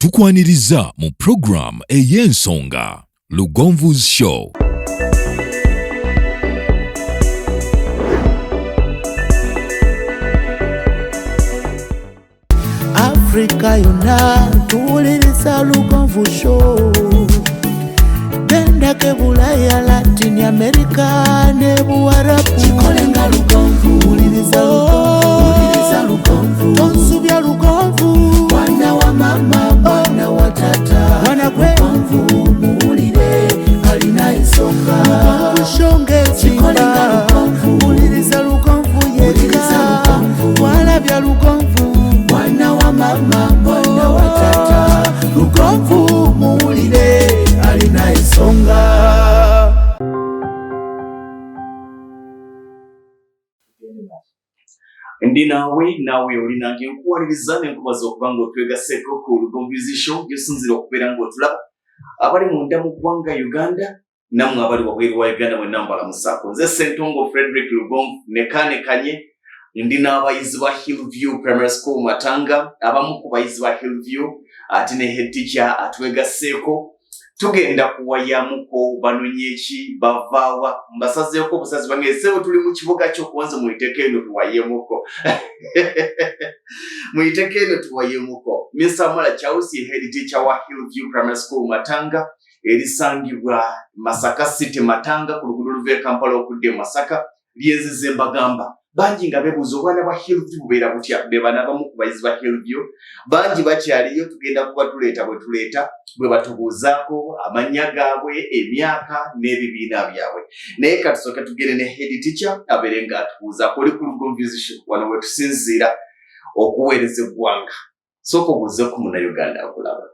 Tukwaniriza mu program ey'ensonga Lugonvu's Show. Africa yonna tuwuliriza Lugonvu Show. Genda ke Bulaya, Latin America ne Buwarabu. Chikolenga Lugonvu, wuliriza Lugonvu. Tonsubya Lugonvu, mwana wa mama, mwana wa tata. Mwana kwe Lugonvu, muwulire alina ensonga. Lugonvu shonge chikolenga Lugonvu, wuliriza Lugonvu yeka. Walabya Lugonvu, mwana wa mama, mwana wa tata. Lugonvu muwulire alina ensonga. Ndi nawe olinange nkuwaliriza nenkubaza okuba ng'otwegaseko ku Lugonvu's Show gyesunzira okubeera ng'otulaba abali munda mu ggwanga Uganda nammwe abali wabweru wa Uganda mwenna mbalamusako. Nze Ssentongo Frederick Lugonvu nekanye ndi n'abayizi ba Hillview Primary School Matanga, abamu ku bayizi ba Hillview ate ne head teacher atwegasseeko. Tugenda kuwayamuko banonyeki bavawa mbasazeeko obusazi bangeseewo tuli mu kibuga ky'okuwanza muyiteko eno tuwayemuko. Muyiteko eno tuwayemuko. Mr. Mala Chausi, head teacher wa Hillview Primary School Matanga, erisangibwa Masaka City Matanga ku luguudo luva e Kampala okudda e Masaka, lyezizze mbagamba bangi nga bebuuza obwana bwa Hillview bubeera butya. Be bana abamu ku bayizi ba Hillview bangi bakyaliyo, tugenda kuba tuleeta bwe tuleeta bwe batubuuzaako amannya gaabwe, emyaka n'ebibiina byabwe. Naye katusooke tugende ne head teacher abeere ng'atubuuzaako. Oli ku Lugonvu's Show wano we tusinziira okuweereza eggwanga. Sooka obuuzeeko munnayuganda akulaba.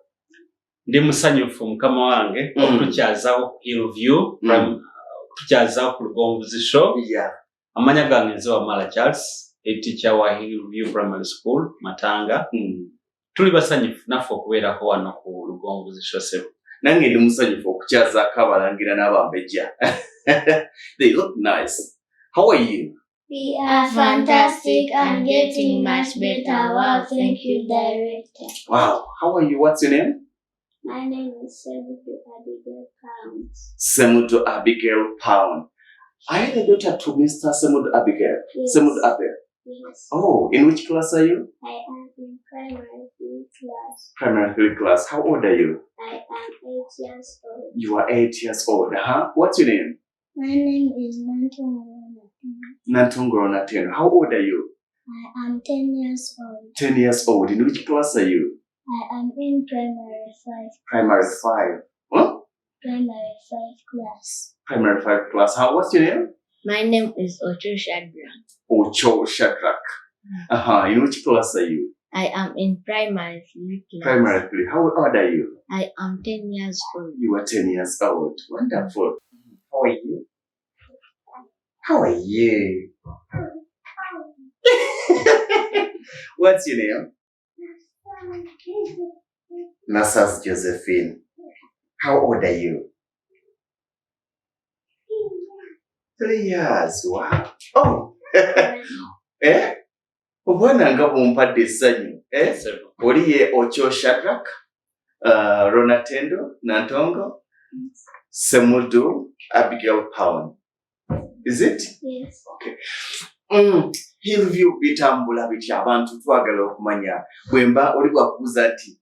Ndi musanyufu mukama wange okutukyazaawo ku Hillview, okutukyazaawo ku Lugonvu's Show. Amanya gange nze Wamala Charles, head teacher wa Hillview Primary School Matanga. Tuli basanyufu naffe okubeerako wano ku Lugonvu's Show sebo. Nange ndi musanyufu okukyazaako abalangira n'abambejja. They look nice. How are you? We are fantastic and getting much better. Wow, thank you, Director. Wow. How are you? What's your name? My name is Semutu Abigail Pound. Semutu Abigail Pound. I had a daughter to Mr. Semutu Abigail. Yes. Semutu Abigail. Yes. Oh, in which class are you? I am in primary 3 class. Primary 3 class. How old are you? I am 8 years old. You are 8 years old. What's your name? My name is Nantongoro Nateno. How old are you? I am 10 years old. 10 years old. In which class are you? I am in primary 5. Primary 5. What? Primary 5 class. Primary 5 class. What's your name? My name is Ocho Shadrach. Ocho Shadrach. In which class are you? I am in primary 3 class. Primary 3. How old are you? I am 10 years old. You are 10 years old. Wonderful. How are you? How are you? What's your name? Nassas Josephine. How old are you? 3 years. Wow. Oh. Obwana nga bumpadde essanyu. Oli ye Ocho Shadrach, Ronatendo, Nantongo, Semutu Abigail Pound. Is it? Yes. Okay. Hillview bitambula bitya abantu twagala okumanya. Bwemba oli bwakubuuza nti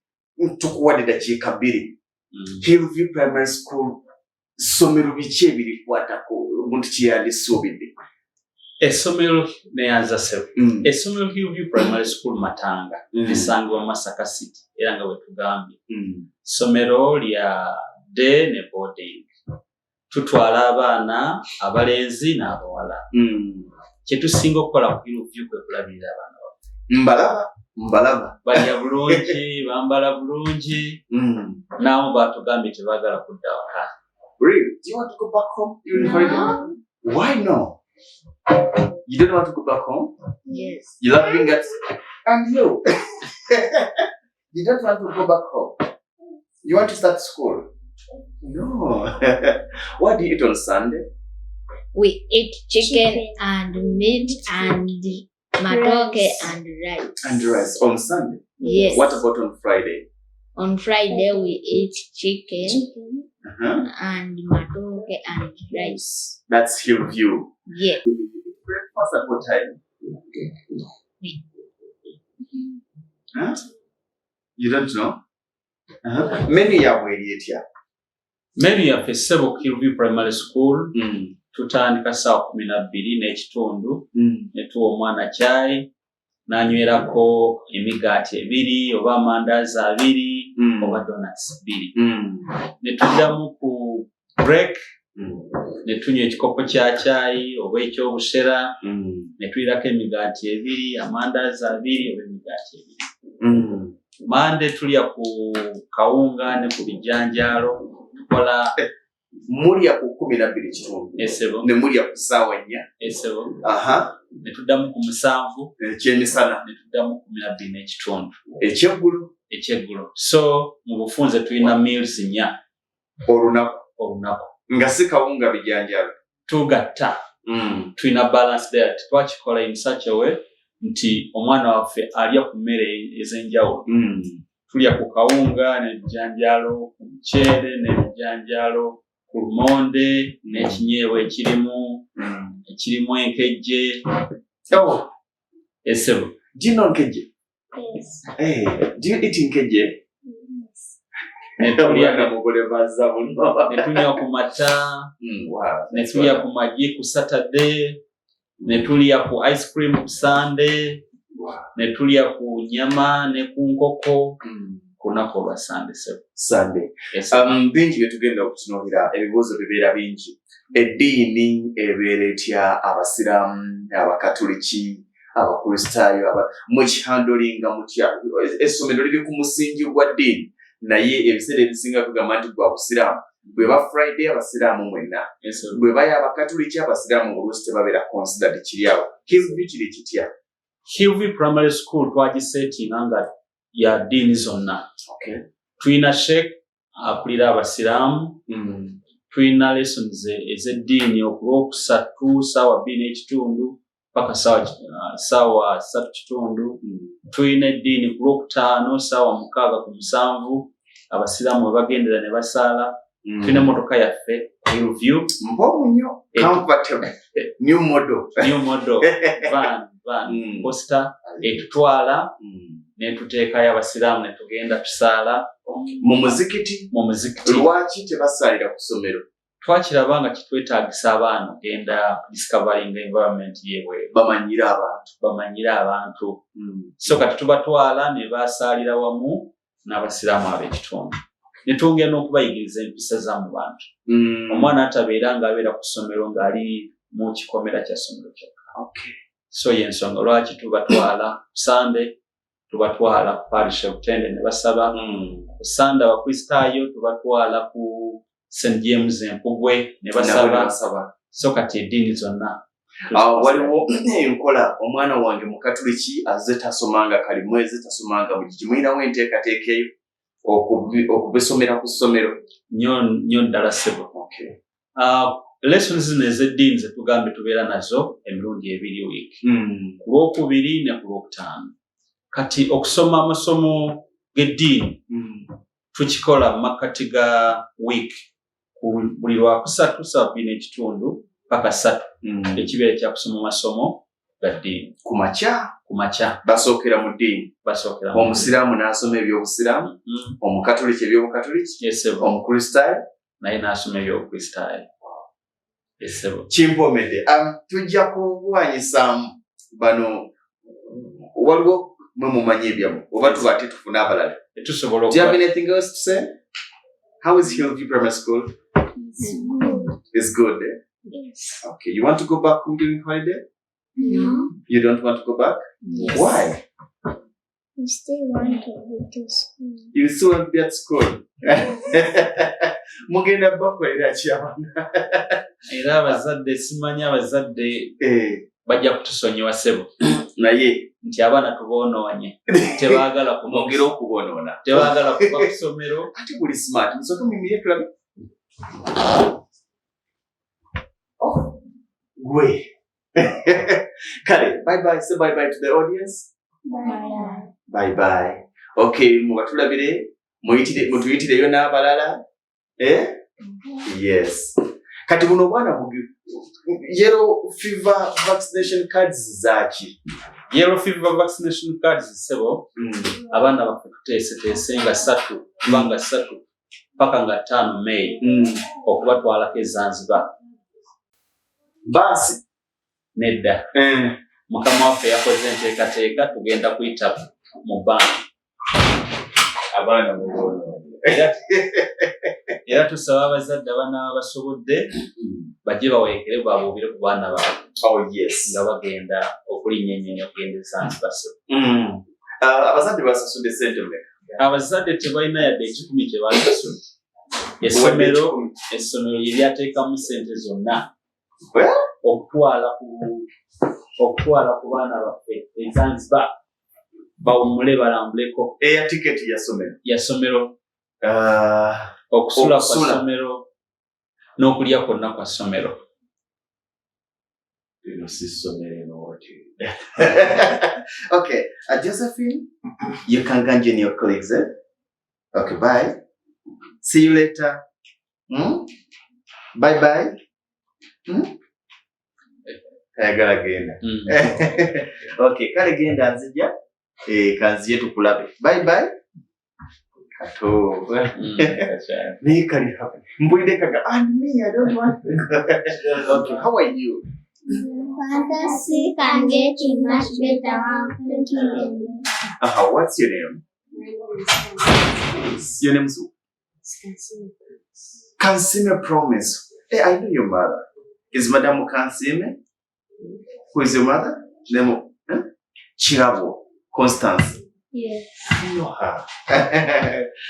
tukuwadde dakiika 2. Hillview Primary School ssomero biki ebirikwatako omuntu kye yandisuubidde? Essomero neyanza sebo. Essomero Hillview Primary School Matanga lisangibwa Masaka City era nga bwe tugambye. Ssomero lya day ne boarding. Tutwala abaana abalenzi n'abawala. Kye tusinga okukola ku Hillview kwe kulabirira abaana baffe. Mbalaba. Balya bulungi, bambala bulungi. Nabo batugambye tebaagala kudda waka. Really? Do you want to go back home? No. Why no? You don't want to go back home? Yes. You love being at school? And you? You don't want to go back home? You want to start school? No. What do you eat on Sunday? We eat chicken and meat and matoke and rice. And rice on Sunday? Yes. What about on Friday? On Friday we eat chicken and matoke and rice. That's Hillview. Yeah. Breakfast at what time? Huh? You don't know? Menu ya bwerietya. Menu yaffe ssebo Hillview Primary School tutandika saa 12:30 ne tuwa omwana chai n'anywerako emigaati 2 oba amandaazi 2 oba donuts 2 ne tuddamu ku break ne tunywa ekikopo kya chai oba ekyobusera ne tulirako emigaati 2 amandaazi 2 oba emigaati 2 Mande tulya ku kawunga ne ku bijanjalo tukola mulya ku 12 esebo ne mulya ku ssaawa 4 esebo ne tuddamu ku 7 ekyemisana ne tuddamu ku 12:30 ekyeggulo so mu bufunze tulina meals 4 olunaku nga si kawunga bijanjalo tugatta tulina balance diet twakikola in such a way nti omwana waffe alya ku mmere ez'enjawulo tulya ku kawunga n'ebijanjalo ku muceere n'ebijanjalo ku lumonde n'ekinyeebwa ekirimu enkejje esebo. Do you know nkejje? Yes. Hey, do you eat nkejje? Yes. Netunywa ku mata netulya ku magi ku Saturday netulya ku ice cream ku Sunday netulya ku nyama ne ku nkoko kunako lwa Sunday. Yes. Bingi byetugenda okutunuulira ebibuuzo bibeera bingi. Eddiini ebeera etya abasiraamu abakatoliki abakristaayo mukihandolinga mutya essomero liri ku musingi gwa ddiini naye ebiseera ebisinga tugamba nti gwa busiraamu bweba Friday abasiraamu mwenna bwebaya abakatoliki abasiraamu oluusi tebabeera considered kiri awo. Hillview kiri kitya? Hillview Primary School twagisetinga nga ya ddiini zonna. Tulina sheikh akulira abasiraamu tulina lessons ez'eddiini okulwokusatu ssaawa 2:30 paka ssaawa 3:30 tulina eddiini ku lwokutaano ssaawa 6:7 abasiraamu webagendera ne basaala tulina emmotoka yaffe Hillview nnyo comfortable new model van poster etutwala netuteekayo abasiraamu netugenda tusaala mu muzikiti. Lwaki tebasaalira ku ssomero? Twakiraba nga kitwetaagisa abaana ogenda discovering environment yeebweru bamanyire abantu so kati tubatwala ne basaalira wamu n'abasiraamu ab'ekitundu netwongera n'okubayigiriza empisa za mu bantu. Omwana atabeera ng'abeera ku ssomero ng'ali mu kikomera kya ssomero kyokka. So y'ensonga lwaki tubatwala ku Sunday tubatwala ku parish obutende ne basaba ku Sunday abakristaayo tubatwala ku St. James Empugwe ne basaba so kati eddiini zonna waliwo enkola omwana wange mu katoliki azze tasomanga kalimwezi tasomanga bugigi muyinawo enteekateeka eyo okubisomera ku ssomero? Nnyo ddala ssebo. Lessons zino ez'eddiini zetugambe tubeera nazo emirundi 2 wiiki ku Lwokubiri ne ku Lwokutaano. Kati okusoma amasomo g'eddiini tukikola mu makkati ga wiiki buli Lwakusatu ssaawa 2:30 paka 3 ekibeera kya kusoma amasomo ga ddiini ku makya basookera mu ddiini. Omusiraamu n'asoma ebyobusiraamu, omukatoliki ebyobukatoliki, omukristaayo naye n'asoma ebyobukristaayo. Kimpomedde. Tujja kubuwanyisa bano waliwo mwe mumanyi ebyamu oba tuba ate tufuna abalala. Do you have anything else to say? How is Hillview Primary School? It's good. Yes. Okay, you want to go back home during holiday? No. You don't want to go back? Yes. Why? We still want to go to school. You still want to be at school? Mugenda bakolera ki abaana? Era abazadde simanyi abazadde bajja kutusonyiwa ssebo naye nti abaana tuboonoonye tebaagala mwongera okuboonoona tebaagala kuva ku ssomero ate buli smart musooke mumire tulabe gwe kale bye say bye to the audience. Bye. Okay, mubatulabire mutuyitireyo n'abalala yes kati buno bwana yellow fever vaccination cards zaki yellow fever vaccination cards sebo abaana bakuteese nga 3 kubanga 3 paka nga 5 May okubatwalako Zanzibar basi nedda mukama waffe yakoze enteekateeka tugenda kuyita mu banka abaana era tusaba abazadde abanaaba basobodde bajje baweekere bwabuubire ku baana baabwe nga bagenda okulinnyennyenya okugenda Zanzibar. Abazadde basasudde ssente mmeka? Abazadde tebalina yadde 10 kye basasudde. Essomero lye lyateekamu ssente zonna okutwala ku baana baffe e Zanzibar bawummule balambuleko. Eya tiketi ya ssomero okusula kwa ssomero n'okulya kwonna kwa ssomero. Okay, Josephine, you can go join your colleagues. Okay, bye. See you later. Bye bye. I gotta genda. Okay, kale genda nzija. Kanziye tukulabe. Bye bye. Kato. Me kali happen. Mbulide kaka. Me, I don't want to. Okay, how are you? Fantastic and getting much better. Thank you. What's your name? Your name is Kansime Promise. Hey, I know your mother. Is Madame Kansime? Who is your mother? Name Chirabo. Constance. Yes. I know her.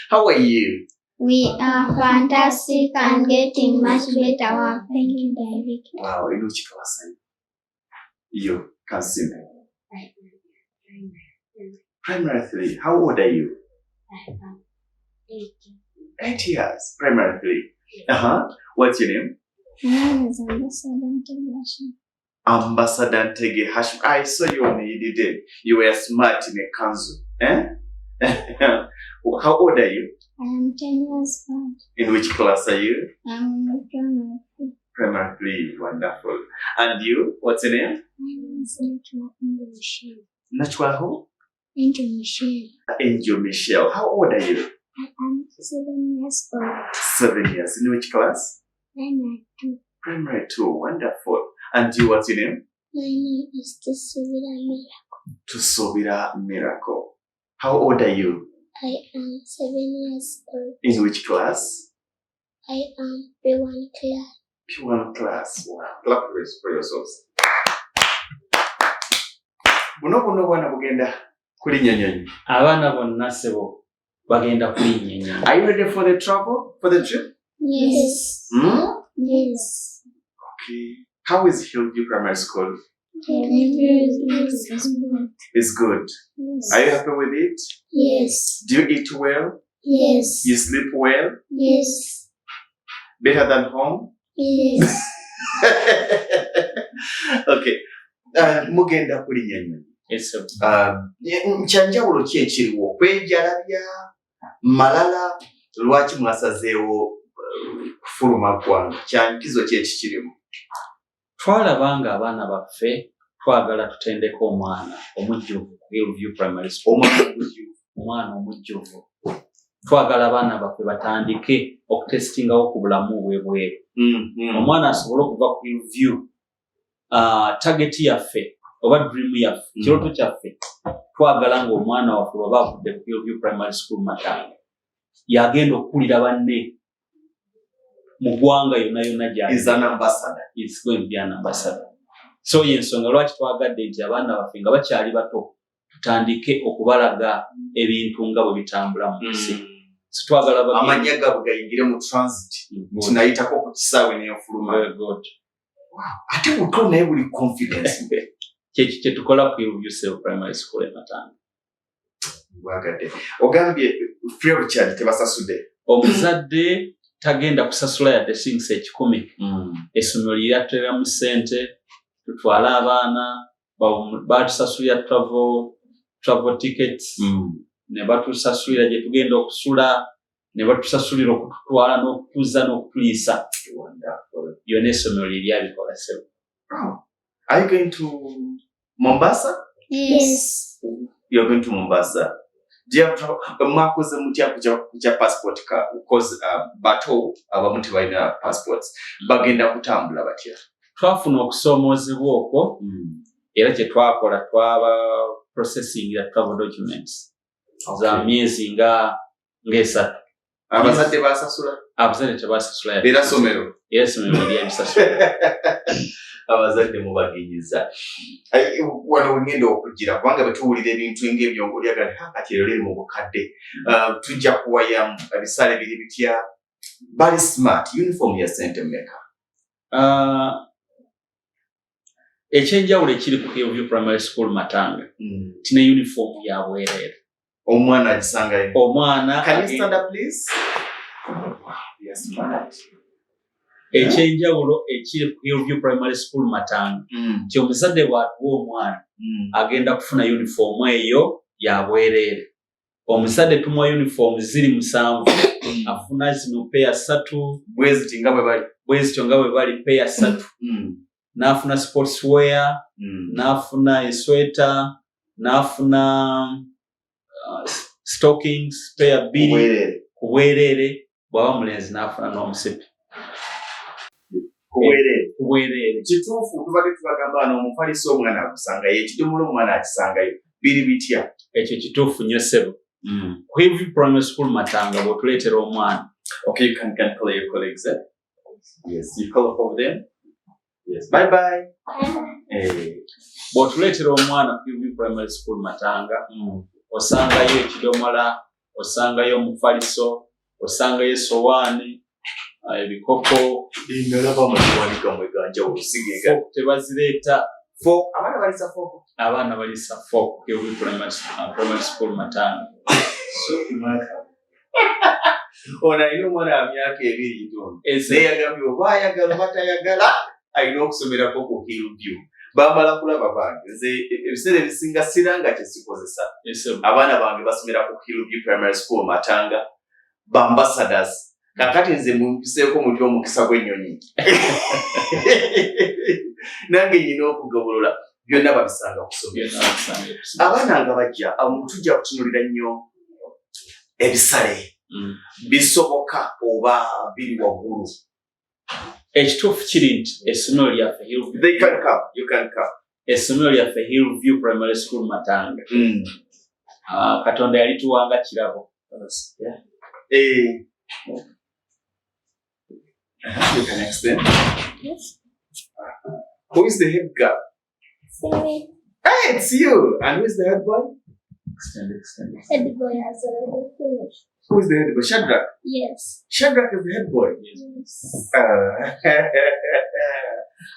How are you? We are fantastic and getting much better. Thank you, David. Wow, in which class are you? You, Kansime. Primary 3. How old are you? I am 8. 8 years. Primary 3. What's your name? My name is Ambassador Ntege Hashim. I saw you on the You were smart in a council. How old are you? I am 10 years old. In which class are you? I am in primary 3. Primary 3. Wonderful. And you? What's your name? My name is Michelle. Natural who? Angel Michelle. Angel Michelle. How old are you? I am 7 years old. 7 years. In which class? Primary 2. Primary 2. Wonderful. And you, what's your name? My name is Tusubira Miracle. Tusubira Miracle. How old are you? I am 7 years old. In which class? I am P1 class. P1 class. Wow. Clap for yourselves. Buno bwana bugenda kulinyanyanya. Abaana bonna sebo bagenda kulinyanyanya. Are you ready for the travel? For the trip? Yes. Yes. Okay. How is Hillview Primary School? It's good. Yes. Are you happy with it? Yes. Do you eat well? Yes. You sleep well? Yes. Better than home? Yes. Okay. Mugenda kulinyanyanya. Yes. Kyanjawulo ki ekiriwo kwejalabya malala lwaki mwasazeewo kufuluma Ggwanga kyankizo ki ekikirimu? Twalabanga abaana baffe twagala tutendeko omwana omujjuvu ku Hillview Primary School. Omwana omujjuvu twagala abaana baffe batandike okutestingawo ku bulamu bwebweru. Omwana asobole okuva ku Hillview. Target yaffe oba dream yaffe kiroto kyaffe twagala ng'omwana waffe baba avudde ku Hillview Primary School Matanga yagenda okukulira banne mu ggwanga yonna gy'ali. Is an ambassador. It's going to be an ambassador. So yensonga lwaki twagadde nti abaana baffe nga bakyali bato tutandike okubalaga ebintu nga bwe bitambula mu nsi. Twagala amanya gaabwe gayingire mu transit tunayitako ku kisaawe n'enfuluma. Very good. Ate buto naye buli confidence. Kye tukola ku Hillview Primary School e Matanga. Bwagadde. Ogambye free of charge tebasasudde. Omuzadde tagenda kusasula yadde sinks 10. Essomero lyateramu ssente tutwala abaana batusasulira travel tickets. ne batusasulira gye tugenda okusula, ne batusasulira okututwala n'okutuza n'okutuliisa. Yonna essomero lye lyabikola ssebo. Are you going to Mombasa? Yes. You're going to Mombasa. Do you have to mwakoze mutya kuja passport ka because bato abamuti balina passports bagenda kutambula batya? Twafuna okusoomoozebwa okwo era kye twakola twaba processing ya travel documents za myezi ng'esatu. Abazadde basasula? Abazadde tebasasula. Era somero? Era somero lyabisasula. Abazadde mubagenyiza. Wano wengenda okugira kubanga betuwulira ebintu ng'ebyo ng'olyagala kati leero mu bukadde. Tujja kuwayamu ebisale biri bitya. Bali smart uniform ya St. Mecca. Ekyenjawulo ekiri ku Hillview Primary School Matanga tina uniform ya bwereere. Omwana agisangayo. Omwana Can you stand up please? Yes, smart. Ekyenjawulo ekiri ku Hillview Primary School Matanga nti omuzadde bw'atuwa omwana agenda kufuna uniform eyo ya bwereere. Omuzadde tumuwa uniform ziri 7 afuna zino peya 3 bweziti nga bwe bali. Bwezityo nga bwe bali peya 3 n'afuna sports wear n'afuna esweta n'afuna stockings peya 2 ku bwereere bw'aba mulenzi n'afuna n'omusipi ku bwereere. Kituufu tubadde tubagamba n'omufaliso omwana akusangayo ekidomola omwana akisangayo biri bitya? Ekyo kituufu nnyo ssebo. Ku Hillview Primary School Matanga bw'otuleetera omwana. Okay, you can call your colleagues. Yes, you call up over them. Yes, bye bye. Bw'otuleetera omwana ku Hillview Primary School Matanga osangayo ekidomola, osangayo omufaliso, osangayo essowaani, ebikopo. Ndalaba amasowaani gamwe ganja olusigega. Tebazireeta. Abaana balisa fork. Abaana balisa fork ku Hillview Primary School Matanga. Ono alina omwana wa myaka 2 ntono. Naye yagambye oba ayagala oba tayagala alina okusomerako ku Hillview. Bamala kulaba bange. Nze ebiseera ebisinga siranga kye sikozesa. Abaana bange basomera ku Hillview Primary School Matanga. Ambassadors. Kakati nze mumpiseeko muti omukisa gw'ennyonyi. Nange nyina okugabulula byonna babisanga okusomera. Abaana nga bajja tujja kutunulira nnyo ebisale bisoboka oba biri waggulu. Ekituufu kiri nti essomero lyaffe Hillview. They can come. You can come. Essomero lyaffe Hillview Primary School Matanga. Katonda yalituwanga kirabo. You can extend. Yes. Who is the head girl? Simi. Hey, it's you. And who is the head boy? Extend. Head boy has already finished. Who is the head boy? Shadrach. Yes. Shadrach is the head boy. Yes.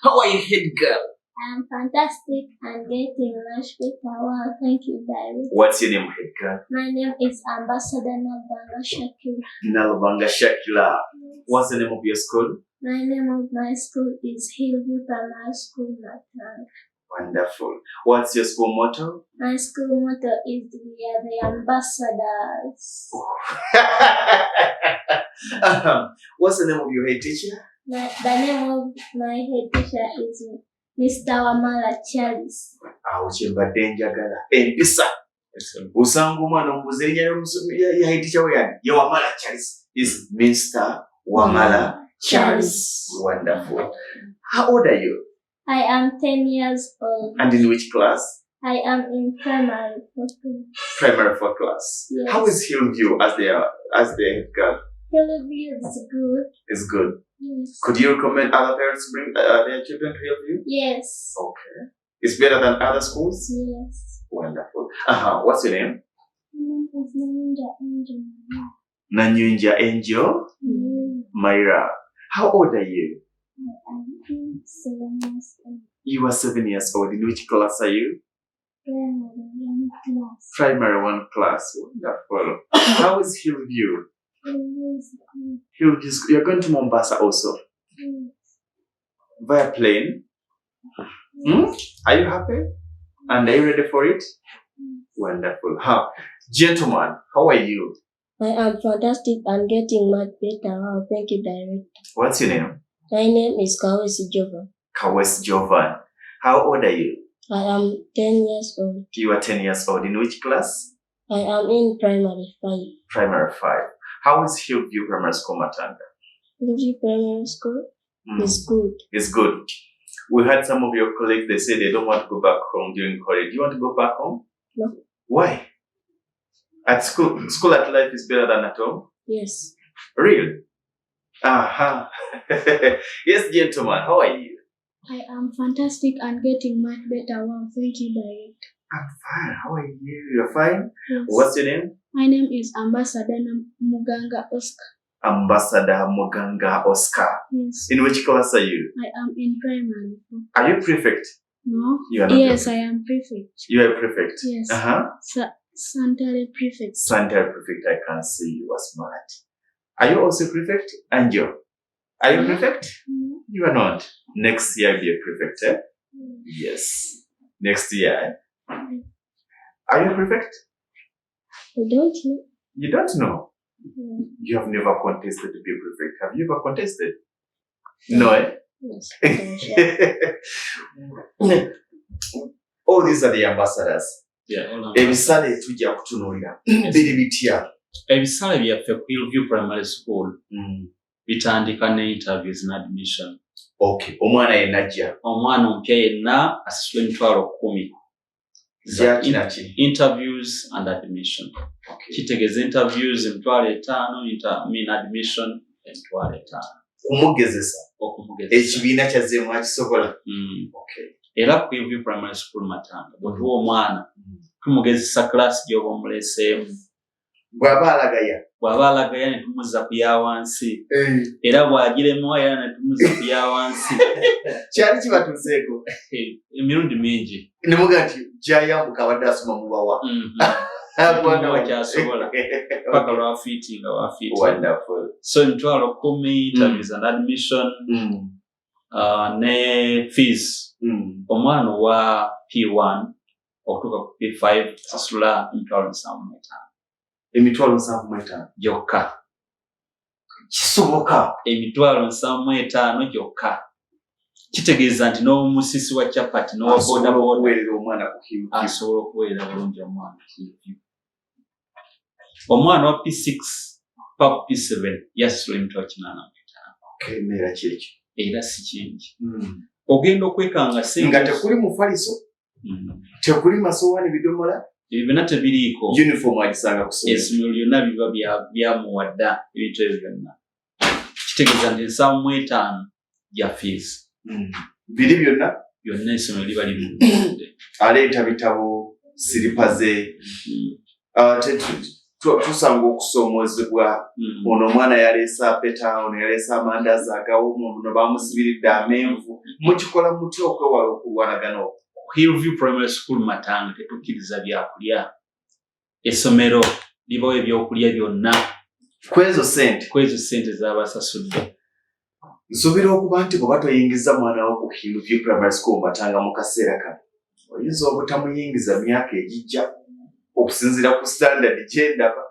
How are you, head girl? I'm fantastic and getting much better. Wow, thank you, Daddy. What's your name, head girl? My name is Ambassador Matanga Shakira. Nalubanga Shakila. What's the name of your school? My name of my school is Hillview Primary School Matanga. Wonderful. What's your school motto? My school motto is we are the ambassadors. What's the name of your head teacher? The name of my head teacher is Mr. Wamala Charles. Uchimbadde njagala. Empisa. Usanga omwana omubuuza erinnya ya head teacher we yani? Ye Wamala Charles. Is Mr. Wamala Charles. Wonderful. How old are you? I am 10 years old. And in which class? I am in primary 4 class. Primary 4 class. Yes. How is Hillview as the head girl? Hillview is good. It's good. Yes. Could you recommend other parents to bring their children to Hillview? Yes. Okay. It's better than other schools? Yes. Wonderful. What's your name? My name is Nanyunja Angel. Nanyunja Angel? Myra. How old are you? I am 7 years old. You are 7 years old. In which class are you? Primary 1 class. Primary 1 class. Wonderful. How is Hillview? Hillview is good. Hillview, you're going to Mombasa also? Yes. Via plane? Are you happy? And are you ready for it? Wonderful. Gentlemen, how are you? I am fantastic and getting much better. Wow, thank you, Director. What's your name? My name is Kawesi Jovan. Kawesi Jovan. How old are you? I am 10 years old. You are 10 years old. In which class? I am in primary 5. Primary 5. How is Hillview Primary School, Matanga? Hillview Primary School is good. It's good. We had some of your colleagues, they say they don't want to go back home during college. Do you want to go back home? No. Why? At school at life is better than at home? Yes. Really? Aha. Yes, gentlemen, how are you? I am fantastic and getting much better. Wow, thank you, Director. I'm fine. How are you? You're fine? Yes. What's your name? My name is Ambassador Muganga Oscar. Ambassador Muganga Oscar. Yes. In which class are you? I am in primary 4. Are you prefect? No. You are not. Yes, I am prefect. You are prefect? Yes. Sanitary prefect. Sanitary prefect, I can see you are smart. Are you also prefect? Angel? Are you prefect? No. You are not. Next year I'll be a prefect, eh? Yes. Next year. Are you prefect? I don't know. You don't know? No. You have never contested to be prefect. Have you ever contested? No, eh? Yes. All these are the ambassadors. Yeah, Ebisale tujja kutunuulira biri bitya. Ebisale byaffe ku Hillview Primary School bitandika ne interviews and admission. Okay, omwana yenna ajja. Omwana ompya yenna asasula $10,000. Interviews and admission. Okay. Kitegeeza interviews $5,000, admission $5,000. Kumugezesa. Ekibiina kyazzeemu akisobola. Okay. Era ku Hillview Primary School Matanga bwetuwa omwana tumugezesa class gy'oba omuleeseemu. Bw'aba alagaya ne tumuzza ku ya wansi. Era bw'agiremewa era ne tumuzza ku ya wansi. Kyali kibatuuseeko? Emirundi mingi. Ne muga nti gy'ayambuka abadde asoma mu bawa. Kyasobola paka lwafiiti nga wafiiti. Wonderful. So $10,000 interviews and admission ne fees. Omwana wa P1 okutuuka ku P5 sasula $7,500 gyokka. Kisoboka. $7,500 gyokka. Kitegeeza nti n'omusisi wa chapati n'owa boda okuweerera omwana ku Hillview. Asobola okuweerera bulungi omwana ku Hillview. Omwana wa P6 paka P7 yasasula $8,800. Okay, neera kyekyo. Era si kingi. Ogenda okwekanga nga tekuli mufaliso, tekuli masowaani bidomola, ebyo tebiriiko. Uniform agisanga ku ssomero. Essomero lyonna biba byamuwadda ebintu ebyo byonna. Kitegeeza nti $7,500 gya fees. Biri byonna essomero liba libiwadde. Aleeta bitabo, siripa ze. Tusanga okusoomozebwa. Ono omwana yaleese apeta, ono yaleese amandaazi agawooma, ono bamusibiridde amenvu. Mukikola mutya okwewala okuwalagana okwo? Hillview Primary School Matanga tetukkiriza byakulya. Essomero libawo ebyokulya byonna kwezo sente z'abasasudde. Nsuubira okuba nti bw'oba toyingiza mwana wo ku Hillview Primary School Matanga mu kaseera kano, oyinza obutamuyingiza myaka egijja okusinziira ku standard gyendaba.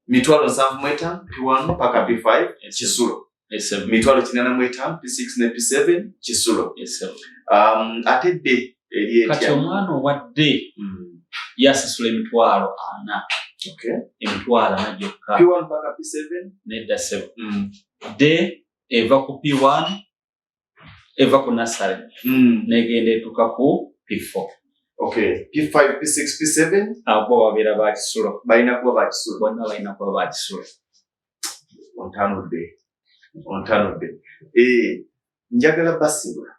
$7,500 P1 paka P5 kisulo. $8,500 P6 ne P7 kisulo. Ate dde eri etya. Kati omwana owadde yasasula $4,000. Okay. $4,000 gyokka. P1 paka P7 nedda 7. Dde eva ku P1 eva ku nursery negenda etuuka ku P4. Okay, P5, P6, P7 abo babeera ba kisulo. Balina kuba ba kisulo. Bonna balina kuba ba kisulo. Ontanudde. Njagala basibula.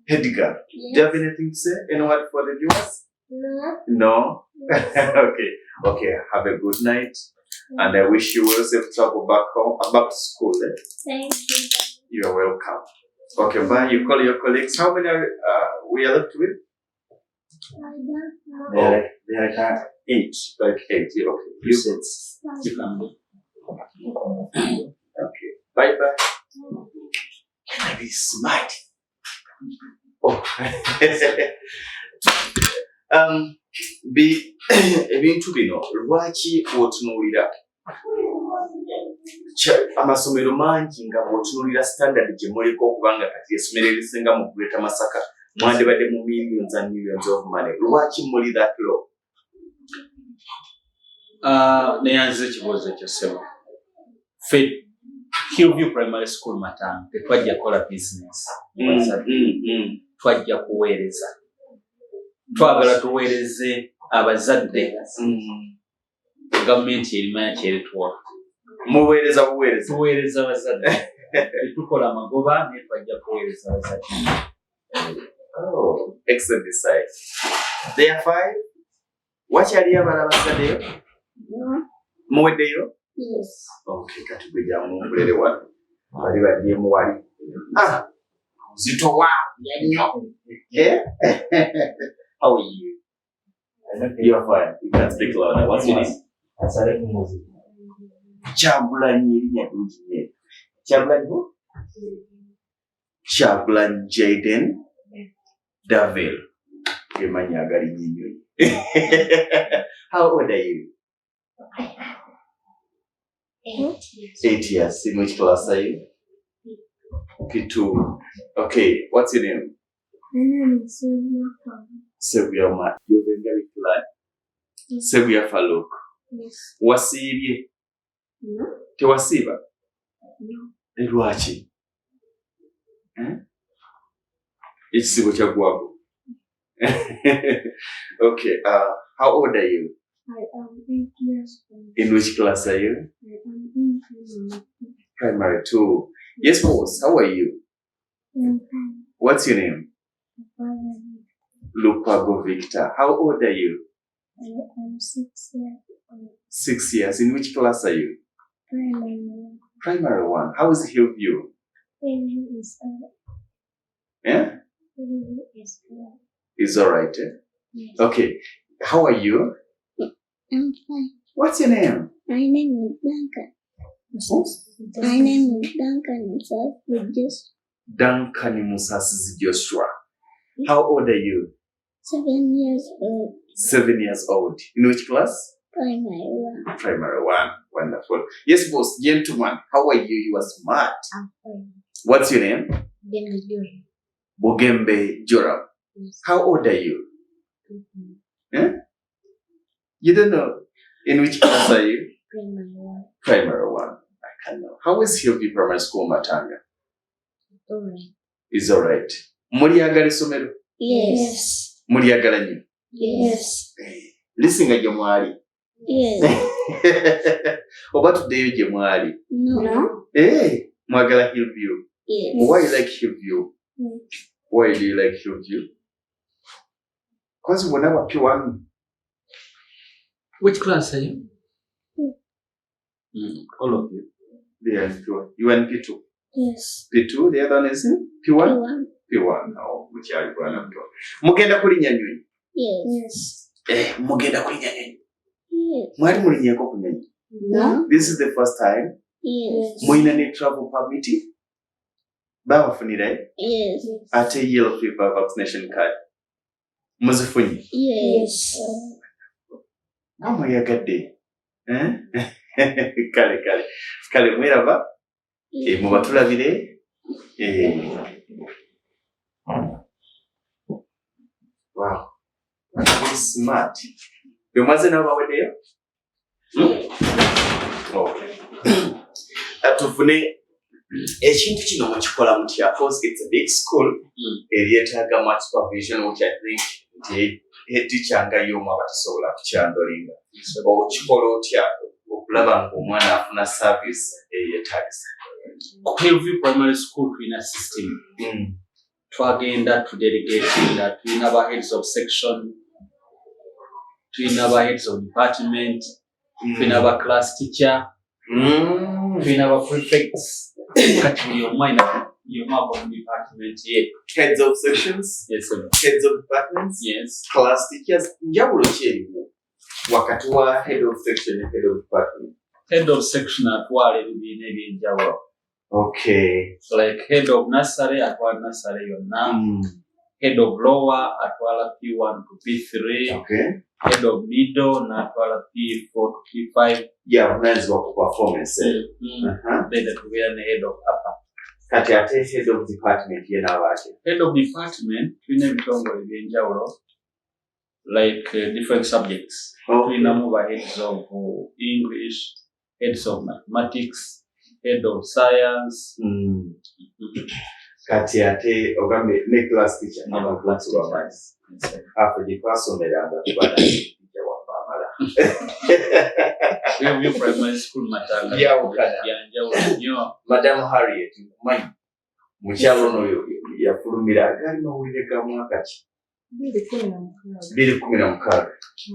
Edgar, do you have anything to say? Any word for the viewers? No? Okay, have a good night. And I wish you well safe travel back home, back to school. Thank you. You are welcome. Okay, bye. You call your colleagues. How many are we are left with? I don't know. They're like 8. Like 8. Okay. You said You can do. okay. Bye bye. Can I be smart? Oh. ebintu bino lwaki bw'otunuulira amasomero mangi nga bw'otunuulira standard gye muliko okubanga kati essomero erisinga mu Greater Masaka mwandibadde mu millions and millions of money, lwaki muli that low? Neyanze ekibuuzo ekyo ssebo. Ffe Hillview Primary School Matanga tetwajja kukola business. Twajja kuweereza. Twagala tuweereze abazadde. Gavumenti erimanya kyeretuwa. Muweereza buweereza. Tuweereza abazadde. Tetukola magoba naye twajja kuweereza abazadde. Oh, excellent design. They are 5. Wakyali abala basaddeyo? Muweddeyo? Yes. Okay, kati gwe jamumbulere wano. Bali baddemu wali. Zitowa nnyo. Yeah? How are you? You are fine. You can speak louder. What's your name? Kyagulanyi erinnya ddungi nnyo. Kyagulanyi who? Kyagulanyi Jaden Davil. Emanya agali nnyo. How old are you? 8 years. In which class are you? P2. Okay, what's your name? My name is Sylvia Ma. You've been very glad. Sylvia Faluk. Yes. Wasiibye? No. Tewasiiba? No. Lwaki? Ekisibo kyaggwako. Okay, how old are you? I am 8 years old. In which class are you? I am in Primary 2. Yes, boss. How are you? What's your name? Lupago Victor. How old are you? I am 6 years old. 6 years. In which class are you? Primary 1. Primary 1. How is Hillview? Hillview is Yeah? Hillview is good. It's alright. Yes. Okay. How are you? I'm fine. What's your name? My name is Duncan. My name is Duncan with just Duncan Musasizi Joshua. How old are you? 7 years old. 7 years old. In which class? Primary 1. Primary 1. Wonderful. Yes, boss. Gentleman, how are you? You are smart. I'm fine. What's your name? Then Bogembe Joram. Yes. How old are you? You don't know. In which class are you? Primary 1. Primary 1. I can know. How is Hillview Primary School Matanga? Alright. Is alright. Mulyagala essomero? Yes. Mulyagala nnyo? Yes. Lisinga gye mwali. Yes. Oba tuddeyo gye mwali. No. Mwagala Hillview. Yes. Why you like Hillview? Yes. Why do you like Hillview? Because whenever P1. Which class are you? All of you. They are in P1. You are in P2. Yes. P2, the other one is in P1? P1. P1. Oh, which are you going to do? Mugenda kulinya nyonyi. Yes. Mugenda kulinya nyonyi. Yes. Mwali mulinyako ku nyonyi. No. This is the first time. Yes. Mulina ne travel permit. Babafunira Yes. ate yellow fever vaccination card. Muzifunye. Yes. Mwayagadde. Kale mweraba. Muba tulabire. Wow. Very smart. Bemaze nabo baweddeyo? Okay. Tufune ekintu kino mukikola mutya? Of course, it's a big school. Eryetaaga much supervision, which I think teacher nga y'omu abatasobola kukyandolinga. Okikola otya okulaba ng'omwana afuna service eyeetaagisa? Hillview Primary School tulina system. Twagenda tudelegatinga, tulina aba heads of section, tulina aba heads of department, tulina aba class teacher, tulina aba prefects. Kati buli omwana y'omwaka mu department ye. Heads of sections? Yes, sir. Heads of departments? Yes. Class teachers? Njawulo ki eriwo wakati wa head of section ne head of department? Head of section atwala ebibiina eby'enjawulo. Okay. Like head of nursery atwala nursery yonna. head of lower atwala P1 to P3. Okay. Head of middle natwala P4 to P5. Yeah, nice work performance. Then we are the head of upper. Kati ate head of department yena abache. Head of department twine ebitongole ebyenjawulo like different subjects. Twina muba heads of English, heads of mathematics, head of science. Kati ate ogambe ne class teacher aba class wa maths. After the BASOMA bana teacher wa Bamala. We primary school Matanga. Yeah, Madam Harriet Mike. Mukyalo no yafulumira agali mawulire ga mwaka ki 2016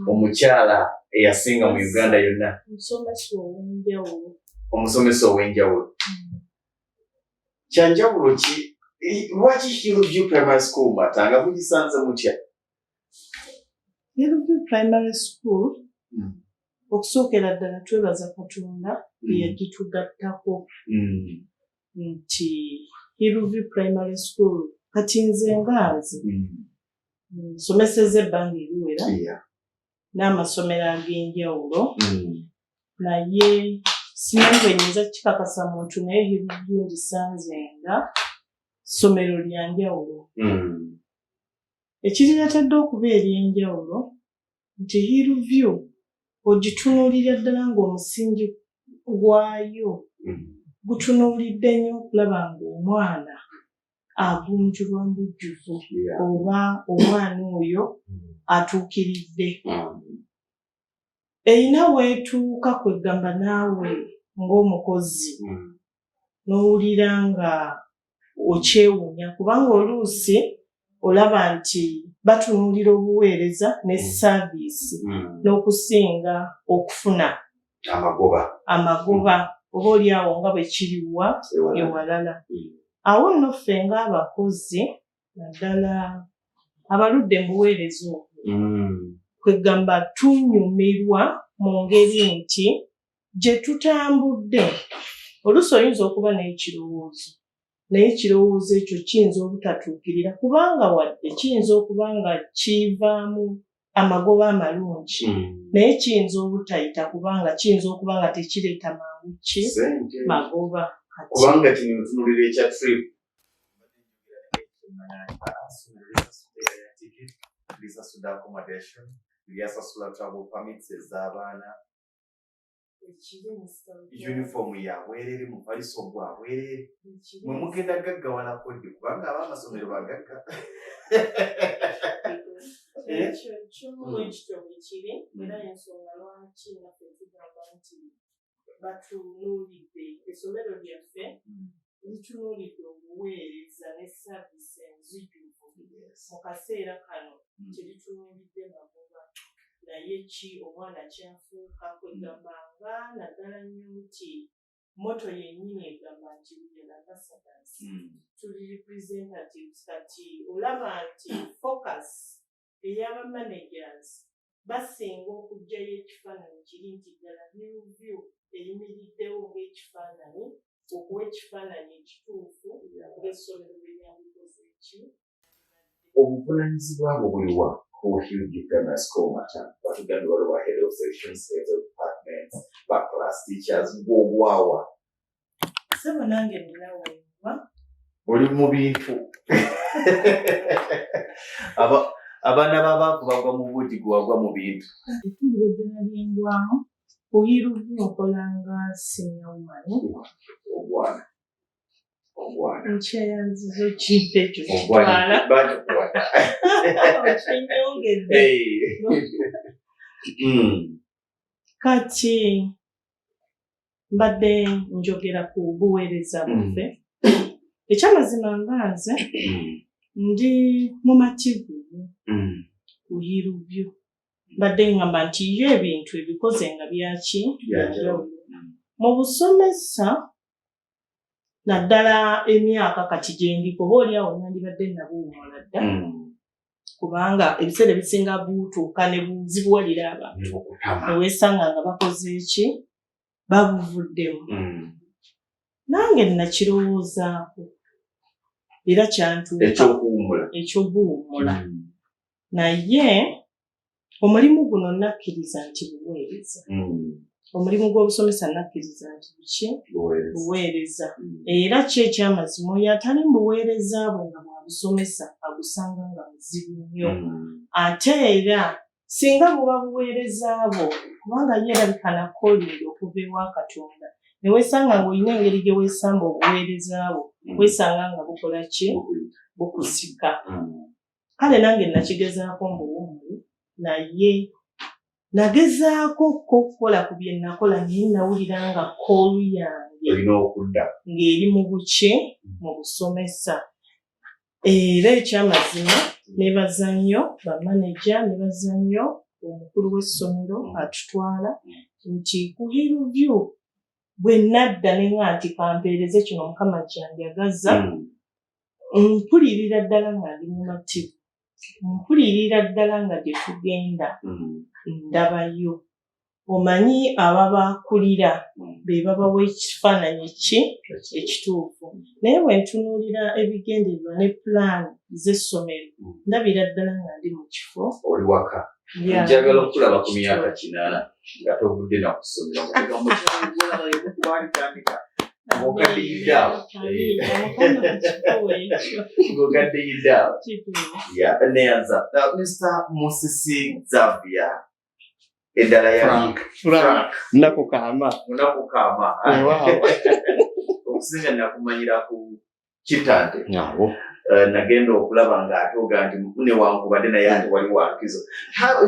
omukyala eyasinga mu Uganda yonna omusomesa ow'enjawulo kyanjawulo ki lwaki Hillview Primary School Matanga mugisanze mutya? Hillview Primary School okusookera ddala twebaza Katonda yagitugattako nti Hillview Primary School kati nze ngaazi someseza ebbanga eriwera n'amasomero ag'enjawulo naye simanyi bwe nyinza kikakasa muntu naye Hillview ndisanze nga ssomero lya njawulo. Ekirireetedde okuba ery'enjawulo nti Hillview ogitunuulira ddala ng'omusingi gwayo gutunuulidde nnyo okulaba ng'omwana agunjulwa mu bujjuvu oba omwana oyo atuukiridde. Eyina weetuuka kwegamba naawe ng'omukozi n'owulira nga okyewuunya kubanga oluusi olaba nti batunuulira obuweereza ne saaviisi n'okusinga okufuna amagoba oba oliawo nga bwe kiriwa ewalala. Awo nno ffe ng'abakozi naddala abaludde mu buweereza obwo kwegamba tunyumirwa mu ngeri nti gye tutambudde oluusi oyinza okuba n'ekirowoozo naye ekirowoozo ekyo kiyinza obutatuukirira kubanga wadde kiyinza okuba nga kivaamu amagoba amalungi naye kiyinza obutayita kubanga kiyinza okuba nga tekireeta mangu ki magoba kubanga kino ntunulira ekya trip lisasula accommodation lyasasula travel permits ez'abaana uniform yabwerere mupaliso gwabwerere mwe mugenda gaggawala kodde kubanga ab'amasomero bagagga ekyo ekityo bwe kiri era ensonga lwaki naffe tugamba nti batunuulidde essomero lyaffe litunuulidde obuweereza ne saaviisi enzijuvu mu kaseera kano teritunuulidde magoba naye ki omwana kyafuuka kwegambanga naddala nnyo nti moto yennyini egamba nti lugenda ambassadors tuli representatives kati olaba nti focus ey'aba managers basinga okuggyayo ekifaananyi kiri nti ddala Hillview eyimiriddewo ng'ekifaananyi okuwa ekifaananyi ekituufu ng'essomero bwe lyandikoze ki obuvunaanyizibwa bwo buliwa ku Hillview Primary School Matanga batuganda waliwo head of sections, heads of departments, class teachers gw'obwawa sebo nange ndinaweebwa oli mu bintu abaana b'abantu bagwa mu buuti gwagwa mu bintu etumbula eddala ly'endwamu ku Hillview okolanga senior woman obwana nkyeyanzizo kintu ekyo kitwala okinyongedde kati mbadde njogera ku buweereza bwaffe ekyamazima nga nze ndi mumativu ku Hillview mbadde ngamba nti yo ebintu ebikoze nga byaki mu busomesa naddala emyaka kati gyendiko oba oliawo nandibadde nabuwumula dda kubanga ebiseera ebisinga butuuka ne buzibuwalira abantu neweesanga nga bakoze eki babuvuddemu nange nakirowoozaako era kyantuuka ekyobuwummula naye omulimu guno nakkiriza nti buweereza omulimu gw'obusomesa nakkiriza nti buweereza era ki ekyamazima oyo atali mu buweereza bwe nga bwabusomesa agusanga nga muzibu nnyo ate era singa buba buweereza bwo kubanga ye erabika nakoolinda okuva ewa Katonda ne weesanga ng'olina engeri gye weesamba obuweereza bwo weesanga nga bukola ki bukusika kale nange nakigezaako mbuwummuli naye nagezaako okukola ku bye nakola naye nawulira nga koolu yange ng'eri mu buki mu busomesa era ekyamazima nebaza nnyo bamaneja nebaza nnyo omukulu w'essomero atutwala nti ku Hillview bwe nadda ne nga nti kampeereze kino Mukama kyanjagaza mpulirira ddala nga ndi mumativu mpulirira ddala nga gye tugenda ndabayo omanyi ababakulira be babawa ekifaananyi ekituufu naye bwe ntunuulira ebigendererwa ne pulaani z'essomero ndabira ddala nga ndi mu kifo oli waka njagala okulaba ku myaka 8 nga tovudde na kusomera Mr. Musisi Xavier eddala ya Frank nakukama okusinga nakumanyira ku kitande nagenda okulaba ng'atooga nti newankubadde naye ate wali wankizo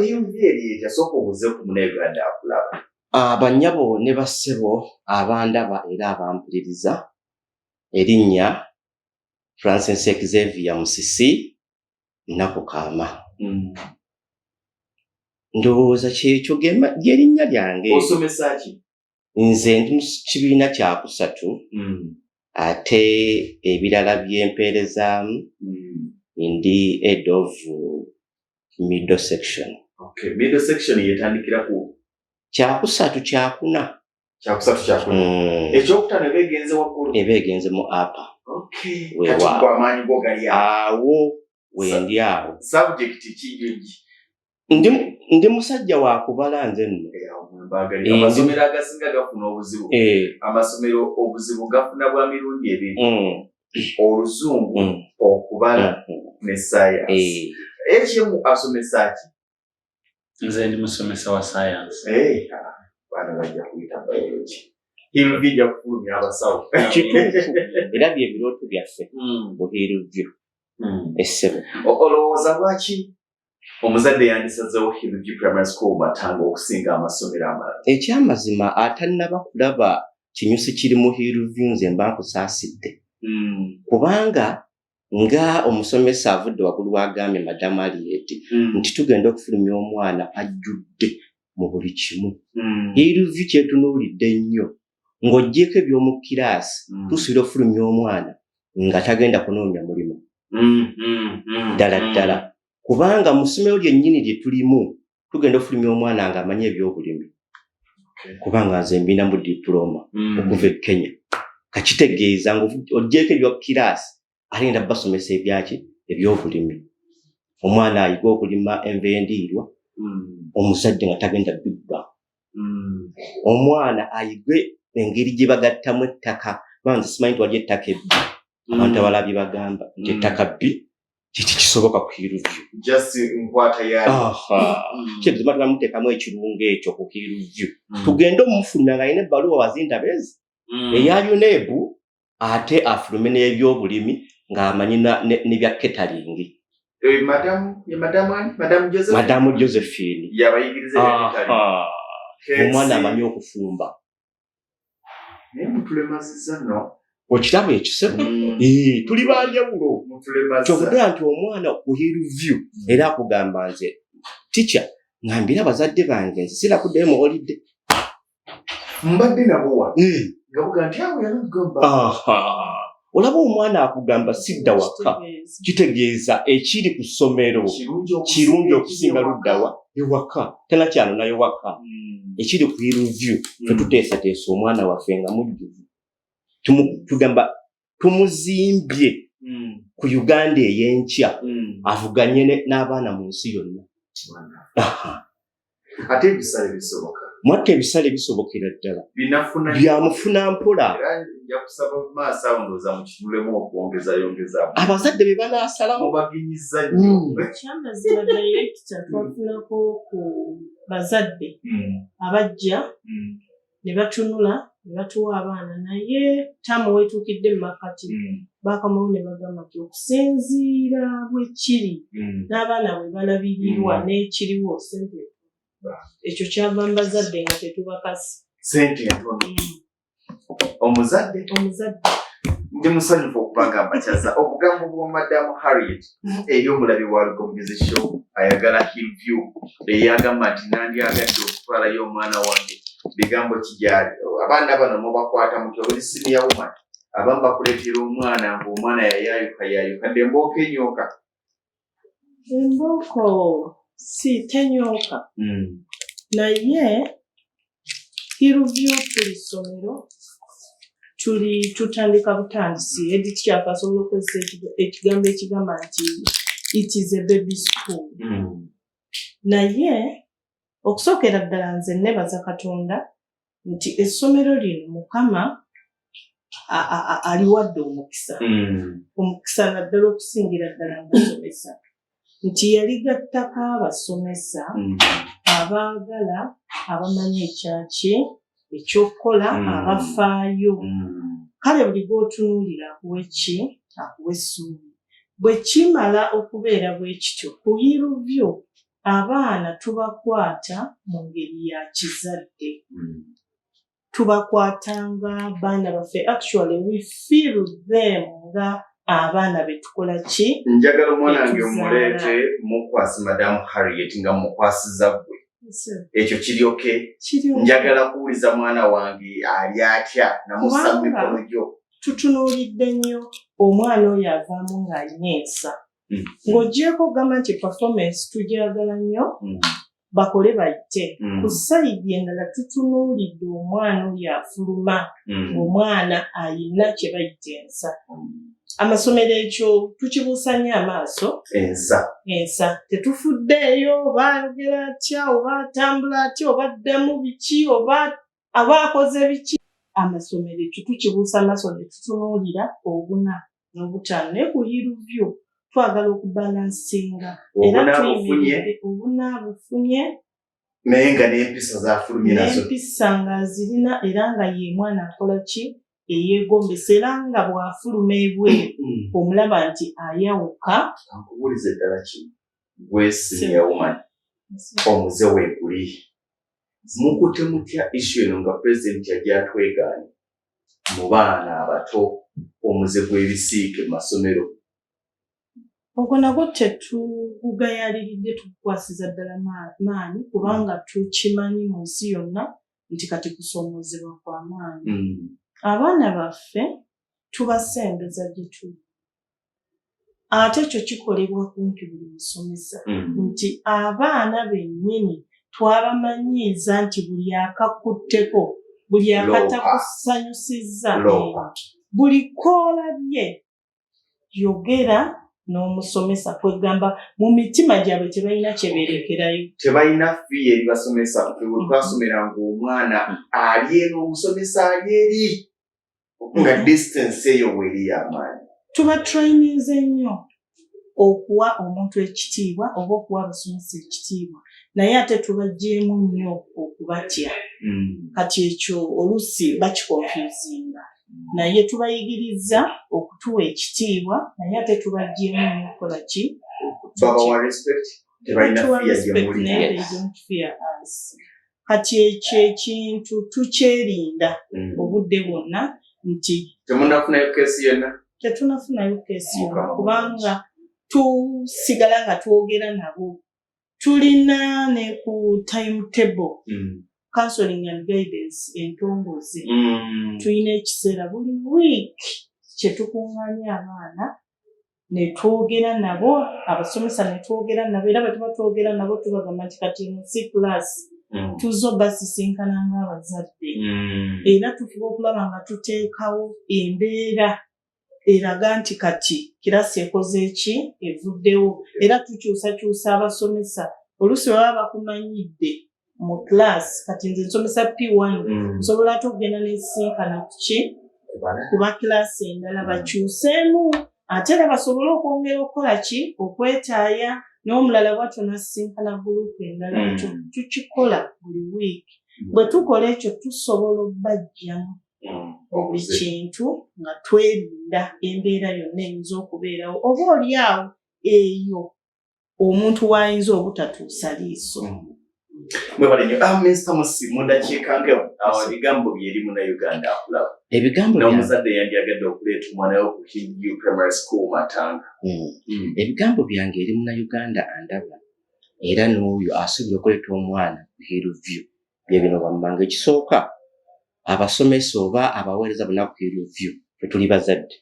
hiyuvyeri yasooka obuze ku Muneeganda akulaba abanyabo ne bassebo abandaba era abampuliriza erinnya Francis Xavier Musisi nakukama ndowooza kyekyo lyerinnya lyange osomesa ki nze ndi mu kibiina kya kusatu ate ebirala byempeerezaamu ndi head of middle section. Okay, middle section yetandikira ku kyakusatu kyakuna ekyokutano ebegenze waggulu ebegenze mu upper. Okay, kati kwa amaanyi go gali awo wendi awo subject kijiji ndi musajja wa kubala nze nno amasomero agasinga gafuna obuzibu amasomero obuzibu gafuna bwa mirundi ebiri oluzungu okubala ne science ekimu asomesa ki nze ndi musomesa wa science bana bajja kuyita biology Hillview kufulumya abasawo kituufu era bye birooto byaffe mu Hillview essebo olowooza lwaki omuzadde yandisazeewo Hillview Primary School Matanga okusinga amasomero amalala ekyamazima atannaba kulaba kinyusi kiri mu Hillview nze mba nkusaasidde kubanga nga omusomesa avudde waggulu wagambye Madamu Aliet nti tugenda okufulumya omwana ajjudde mu buli kimu Hillview kyetunuulidde nnyo ng'oggyeko eby'omu kiraasi tusuubira okufulumya omwana nga tagenda kunoonya mulimu ddala ddala kubanga mu ssomero lyennyini lye tulimu tugenda okufulumya omwana ng'amanya eby'obulimi kubanga nze mbinamu diploma okuva e Kenya kakitegeeza ng'oggyeko eby'okiraasi agenda basomesa ebyaki eby'obulimi omwana ayiga okulima enva endiirwa omusajja nga tagenda bbibba omwana ayige engeri gye bagattamu ettaka banze simanyi nti wali ettaka ebbi abantu abalabye bagamba nti ettaka bbi kisoboka ku Hillview kyebuzima tubamuteekamu ekirungo ekyo ku Hillview tugende omufulumya nga alina ebbaluwa wazindabezi eya UNEB ate afulume n'ebyobulimi ng'amanyi n'ebya catering Madamu Josephine omwana amanyi okufumba okiraba ekisebo tuli banjawulo kyokudala nti omwana ku Hillview era akugamba nze tica ngambira abazadde bange nze sirakuddayo mu holide mbadde nabuwa ngabuga nti awo yanagamba olaba omwana akugamba sidda waka kitegeeza ekiri ku ssomero kirungi okusinga luddawa ewaka tanakyano nayo waka ekiri ku Hillview tetuteesateesa omwana waffe nga mujjuvu tugamba tumuzimbye ku Uganda ey'enkya avuganye n'abaana mu nsi yonna. Ate ebisale bisoboka. Mwatte ebisale bisobokera ddala. Byamufuna mpola. Nja kusaba maaso awo ndowooza mukitunulemu okwongezayongezaamu. Abazadde be banaasalawo. Mubaginyiza nnyo. Ekyamazima director twafunako ku bazadde abajja ne batunula ne batuwa abaana naye tamu weetuukidde mu makati baakamawo ne bagamba nti okusinziira bwe kiri n'abaana bwe balabirirwa n'ekiriwo sente ekyo kyava mu bazadde nga tetubakasi. Sente ntono. Omuzadde ndi musanyufu okubanga mbakyaza obugambo bwa Madamu Harriet eri omulabi wa Lugonvezi Show ayagala Hillview eyagamba nti nandyagadde okutwalayo omwana wange bigambo kijali abaana bano mubakwata mutwe buli senior woman abamu bakuleetera omwana ng'omwana yayayuka ddembooka enyooka. Embooko si tenyooka naye Hillview tuli ssomero tutandika butandisi edit kyafasobola okozesa ekigambo ekigamba nti it is a baby school. Naye okusookera ddala nze nebaza Katonda nti essomero lino Mukama aliwadde omukisa naddala okusingira ddala abasomesa nti yaligattako abasomesa abaagala abamanyi ekyaki ekyokukola abafaayo. Kale buli gw'otunuulira akuwa essuubi. Bwe kimala okubeera bwe kityo ku Hillview abaana tubakwata mu ngeri ya kizadde. Tubakwatanga abaana baffe. Actually we feel them nga abaana be tukola ki? Njagala omwana wange omuleete mukwasi Madamu Harriet nga mukwasiza ggwe. Ekyo kiryoke njagala kuwuliza mwana wange ali atya namussa mikono gyo. Tutunuulidde nnyo omwana oyo avaamu ng'anyeesa ng'ogyeko ogamba nti performance tugyagala nnyo bakole bajje ku sayidi endala tutunuulidde omwana oyo afuluma omwana ayina kye bayita ensa. Amasomero ekyo tukibuusa nnyo amaaso. Ensa tetufuddeeyo oba ayogera atya oba atambula atya oba addamu biki oba aba akoze biki. Amasomero ekyo tukibuusa amaaso ne tutunuulira obuna n'obutaano naye ku Hillview twagala okubalansinga era tuyimiridde obuna bufunye naye nga n'empisa zafulumye nazo n'empisa ng'azirina era nga ye mwana akola ki eyeegombesa era nga bw'afuluma ebweru omulaba nti ayawuka. Nkubuulize ddala ki gwe senior woman omuze weeguli mukutte mutya issue eno nga pulezidenti yajja atwegaanye mu baana abato omuze gw'ebisiike mu masomero? Ogwo nagwo tetugayaliridde tukukwasiza ddala maanyi kubanga tukimanyi mu nsi yonna nti kati kusoomozebwa kwa maanyi. Abaana baffe tubasembeza gye tuli ate ekyo kikolebwa kumpi buli musomesa nti abaana bennyini twabamanyiiza nti buli akakutteko buli akatakusanyusizza buli koolabye yogera n'omusomesa kwegamba mu mitima gyabwe tebalina kye beerekerayo. Tebalina ffiya eri basomesa bwe twasomeranga omwana ali eno omusomesa ali eri nga distance eyo bw'eri y'amaanyi. Tubatrayininze nnyo okuwa omuntu ekitiibwa oba okuwa abasomesa ekitiibwa naye ate tubaggyemu nnyo okubatya. Kati ekyo oluusi bakikonfuzinga naye tubayigiriza okutuwa ekitiibwa naye ate tubaggyemu nnyo okukola ki? Babawa respect tebalina ffiya gye muli. Kati ekyo ekintu tukyerinda obudde bwonna nti temunafunayo keesi yonna? Tetunafunayo keesi yonna kubanga tusigala nga twogera nabo. Tulina ne ku timetable counseling and guidance entongoze. Tulina ekiseera buli week kye tukuŋŋaanya abaana ne twogera nabo abasomesa ne twogera nabo era bwe tuba twogera nabo tubagamba nti kati eno si class tuzo basisinkana ng'abazadde era tufuba okulaba nga tuteekawo embeera eraga nti kati kirasi ekoze eki evuddewo era tukyusakyusa abasomesa oluusi baba bakumanyidde mu class kati nze nsomesa P1 nsobola ate okugenda n'ensisinkana kuki kuba kilasi endala bakyuseemu ate era basobole okwongera okukola ki okwetaaya n'omulala bwatyo nasisinkana gurupu endala ekyo tukikola buli wiiki bwe tukola ekyo tusobola obbajjamu buli kintu nga twerinda embeera yonna eyinza okubeerawo oba oliawo eyo omuntu wayinza obutatuusa liiso. Mwebale nnyo. Mr. Musi mu dakiika ebigambo byeri Munnayuganda akulaba. Ebigambo n'omuzadde yandyagadde okuleeta omwana we ku Hillview Primary School Matanga. Ebigambo byange eri Munnayuganda andaba era n'oyo asuubira okuleeta omwana ku Hillview bye bino wammanga. Ekisooka abasomesa oba abaweereza bonna ku Hillview ffe tuli bazadde.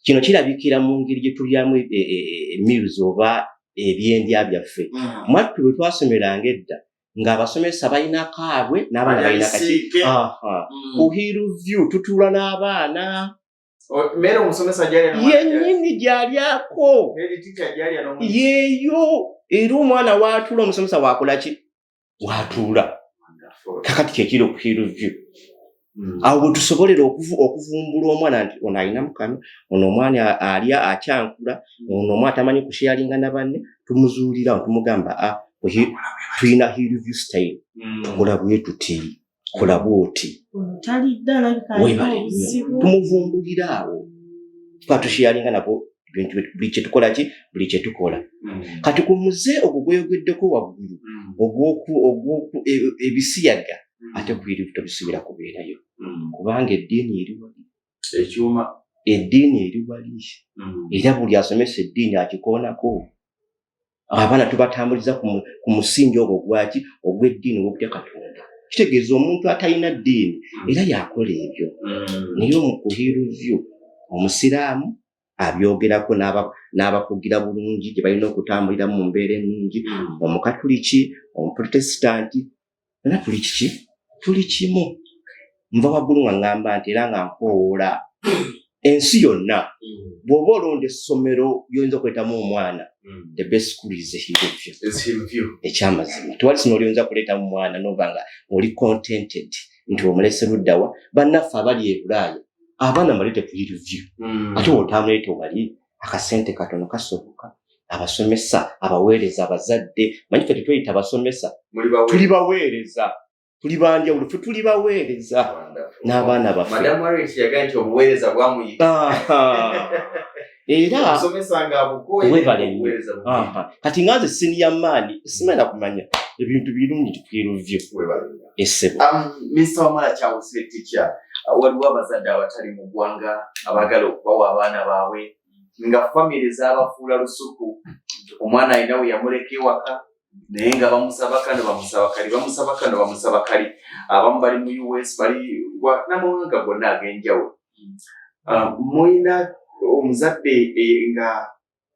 Kino kirabikira mu ngeri gye tulyamu meals oba ebyendya byaffe. Mwattu bwe twasomeranga edda ng'abasomesa balina kaabwe n'abaana balina kaki. Ku Hillview tutuula n'abaana. Mmere omusomesa gyali yennyini gy'alyako yeeyo era omwana waatuula omusomesa waakola ki waatuula. Kakati kyekiri ku Hillview. Awo bwe tusobolera okuvumbula omwana nti ono alina mukama, ono omwana alya akyankula, ono omwana tamanyi kusharinga na banne, tumuzuulira tumugamba tulina Hillview style. Tukola bwe tuti, kola bwoti. Tumuvumbulira awo. Twatusharinga nabo buli kye tukola ki buli kye tukola. Kati ku muze ogwo gweyogweddeko waggulu ogw'oku ebisiyaga ate ku Hillview tubisubira kubeerayo. Kubanga eddiini eri wali. Ekyuma. Eddiini eri wali. Era buli asomesa eddiini akikoonako. Abaana tubatambuliza ku musingi ogwo gwaki ogw'eddiini ogw'okutya Katonda. Kitegeeza omuntu atalina ddiini era yakola ebyo. Naye ku Hillview omusiraamu abyogerako n'abakugira bulungi gye balina okutambulira mu mbeera ennungi. Omukatuliki, omuprotestanti, era tuli kiki? Tuli kimu. Nva waggulu nga ngamba nti era nga nkowoola ensi yonna bw'oba olonda essomero ly'oyinza okuleetamu omwana the best school is Hillview. Ekyamazima tewali ssomero ly'oyinza kuleetamu omwana n'oba nga oli contented nti omulese luddawa. Bannaffe abali e Bulaaya abaana mbalete ku Hillview ate w'otamuleeta wali akasente katono kasoboka. Abasomesa abaweereza abazadde manyi ffe tetweyita abasomesa tuli baweereza. Tuli banjawulo ffe tuli baweereza n'abaana baffe. Madam Harriet yagamba nti obuweereza bwamuyita. Era osomesanga abukoye. Kati nga nze senior man simala kumanya ebintu birungi ku Hillview. Essebo. Mr. Wamala Kyawusi teacher waliwo abazadde abatali mu ggwanga abaagala okubawa abaana baabwe nga famire z'abafuula lusuku. Omwana alina we yamuleka ewaka naye nga bamusaba kano bamusaba kali bamusaba kano bamusaba kali. Abamu bali mu US bali n'amawanga gonna ag'enjawulo. Mulina omuzadde nga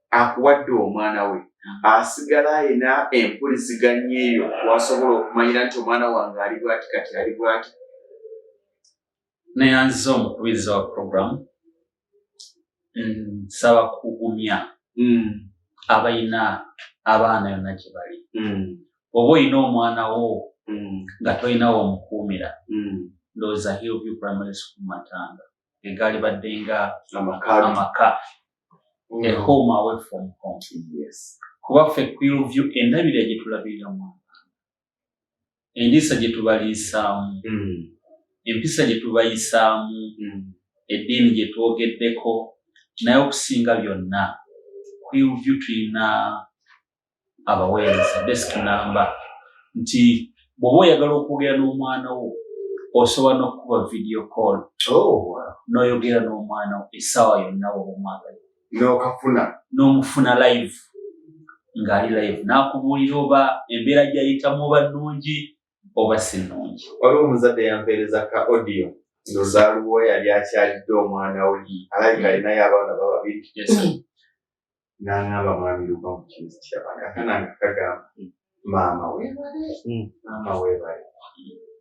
akuwadde omwana we asigala ayina empuliziganya eyo wasobola okumanyira nti omwana wange ali bwati kati ali bwati. Naye nziza omukubiriza wa program nsaba kugumya abalina abaana yonna gye bali. Oba olina omwana wo nga tolina womukuumira ndowooza Hillview Primary School Matanga egaali badde nga amaka a home away from home. Kuba ffe ku Hillview endabira gye tulabirira mwana, endiisa gye tubaliisaamu, empisa gye tubayisaamu, eddiini gye twogeddeko, naye okusinga byonna ku Hillview tulina abaweereza desk number nti bw'oba oyagala okwogera n'omwana wo osobola n'okuba video call n'oyogera n'omwana wo essaawa yonna woba omwagala n'omufuna live ng'ali live n'akubuulira oba embeera gy'ayitamu oba nnungi oba si nnungi. Waliwo omuzadde yampeereza ka audio ndozaaliwo yali akyalidde omwana we alabika alinayo abaana bababiri. N'aŋŋamba mwami luka mu kintu ky'abaana akananga kagamba maama weebale maama weebale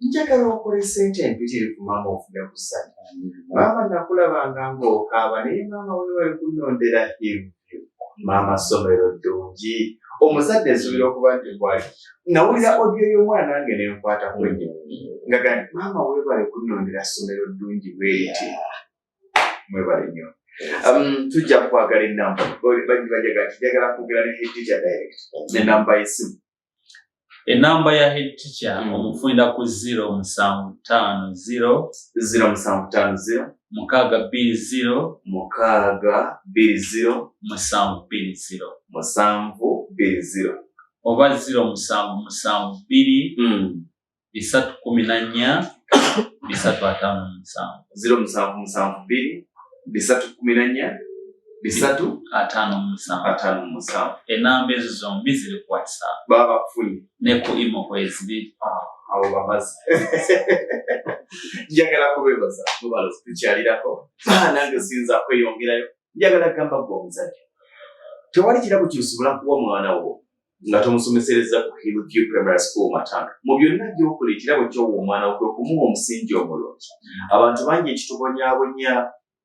njagala okole ssente empitirivu maama ofune ku ssanya. Maama nakulabanga ng'okaaba naye maama we wali kunnondera Hillview. Maama ssomero ddungi. Omuzadde nsuubira okuba nti gwali. Nawulira audio y'omwana nange ne nkwatako ennyo. Nga gandi maama weebale kunnondera ssomero ddungi bweriti. Mwebale nnyo. Tujja kwagala ennamba. Njagala kwogera ne head teacher direct. N'ennamba y'essimu. Enamba ya head teacher omufunda ku 0750 0750 620 620 720 oba 0772 314 357 0772 314 357 enamba ezo zombi ziri ku WhatsApp baba kufunye ne ku imo kwezibiri abo bamaze njagala kubebaza mubalo tukyalirako nange sinza kweyongerayo njagala gamba gwa omuzadde tewali kirabo ky'osobola kuwa mwana wo nga tomusomesereza ku Hillview Primary School Matanga mu byonna by'okola ekirabo ky'owa omwana wo kwe kumuwa omusingi omulungi. Abantu bangi ekitubonyaabonya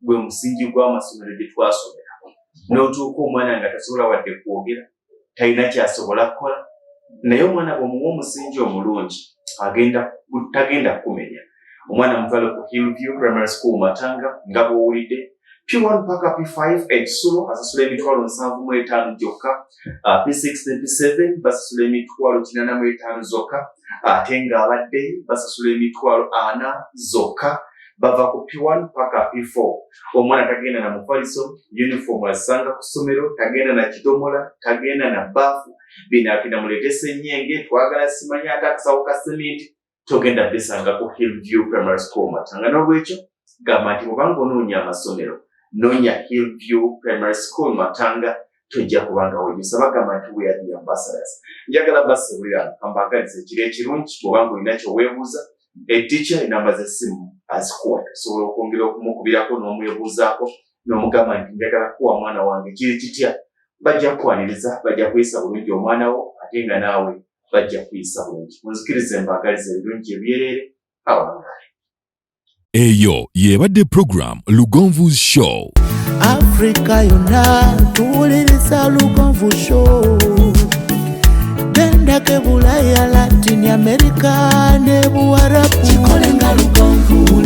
gwe musingi gw'amasomero gye twasomera n'otuuka omwana nga tasobola wadde kwogera talina kyasobola kukola naye omwana bw'omuwa omusingi omulungi tagenda kumenya. Omwana mutwale ku Hillview Primary School Matanga nga bw'owulidde P1 paka P5 ekisulo asasula emitwalo 75 gyokka, P6 ne P7 basasula emitwalo 85 zokka, ate ng'abadde basasula emitwalo 4 zokka. Bava ku P1 paka P4. Omwana tagenda na mufaliso, uniform asanga ku ssomero, tagenda na kidomola, tagenda na baafu, bino akina muletese ennyenge, twagala simanya atakasawo ka sementi, togenda bisanga ku Hillview Primary School Matanga. N'olwekyo gamba nti bw'obanga onoonya amasomero, noonya Hillview Primary School Matanga, tojja kubanga wenyusa. Bagamba nti we are the ambassadors. Njagala basebulira kambagaliza ekiro ekirungi bw'obanga olina ky'oweebuuza. Teacher enamba z'essimu azikuwa osobola okwongera okumukubirako n'omwebuuzaako n'omugamba nti njagala kuwa mwana wange kiri kitya. Bajja kukwaniriza, bajja kuyisa bulungi omwana wo ate nga naawe bajja kuyisa bulungi. Munzikirize mbagaliza ebirungi ebyereere awangaale. Eyo yebadde program Lugonvu's Show. Africa yonna tuwuliriza Lugonvu Show. Genda ke Bulaya, Latin America ne Buwarabu. Chikolenga Lugonvu.